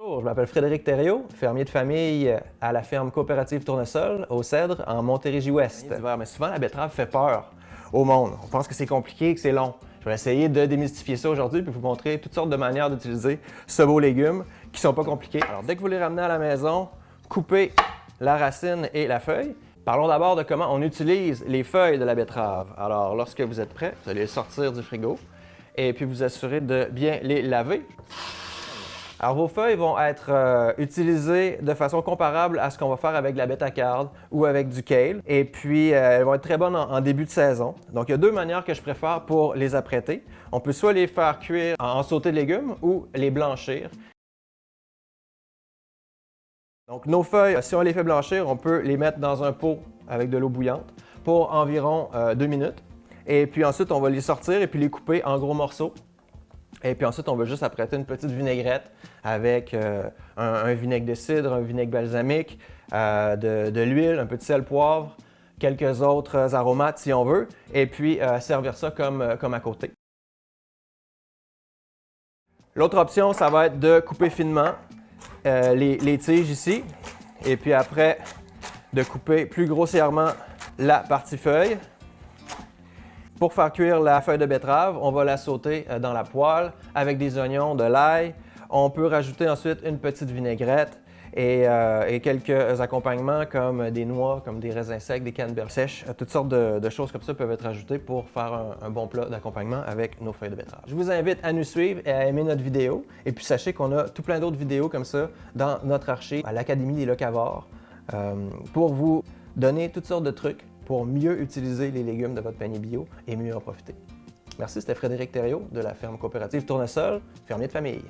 Bonjour, je m'appelle Frédéric Thériault, fermier de famille à la ferme coopérative Tournesol, au Cèdre, en Montérégie-Ouest. Mais souvent, la betterave fait peur au monde. On pense que c'est compliqué, que c'est long. Je vais essayer de démystifier ça aujourd'hui puis vous montrer toutes sortes de manières d'utiliser ce beau légume qui ne sont pas compliqués. Alors, dès que vous les ramenez à la maison, coupez la racine et la feuille. Parlons d'abord de comment on utilise les feuilles de la betterave. Alors, lorsque vous êtes prêt, vous allez les sortir du frigo et puis vous assurer de bien les laver. Alors, vos feuilles vont être utilisées de façon comparable à ce qu'on va faire avec de la bêta-carde ou avec du kale. Et puis, elles vont être très bonnes en début de saison. Donc, il y a deux manières que je préfère pour les apprêter. On peut soit les faire cuire en sauté de légumes ou les blanchir. Donc, nos feuilles, si on les fait blanchir, on peut les mettre dans un pot avec de l'eau bouillante pour environ 2 minutes. Et puis ensuite, on va les sortir et puis les couper en gros morceaux. Et puis ensuite, on va juste apprêter une petite vinaigrette avec un vinaigre de cidre, un vinaigre balsamique, de l'huile, un peu de sel, poivre, quelques autres aromates si on veut, et puis servir ça comme à côté. L'autre option, ça va être de couper finement les tiges ici, et puis après, de couper plus grossièrement la partie feuille. Pour faire cuire la feuille de betterave, on va la sauter dans la poêle avec des oignons, de l'ail. On peut rajouter ensuite une petite vinaigrette et quelques accompagnements comme des noix, comme des raisins secs, des canneberges sèches. Toutes sortes de choses comme ça peuvent être ajoutées pour faire un bon plat d'accompagnement avec nos feuilles de betterave. Je vous invite à nous suivre et à aimer notre vidéo. Et puis sachez qu'on a tout plein d'autres vidéos comme ça dans notre archive à l'Académie des locavores pour vous donner toutes sortes de trucs pour mieux utiliser les légumes de votre panier bio et mieux en profiter. Merci, c'était Frédéric Thériault de la ferme coopérative Tournesol, fermier de famille.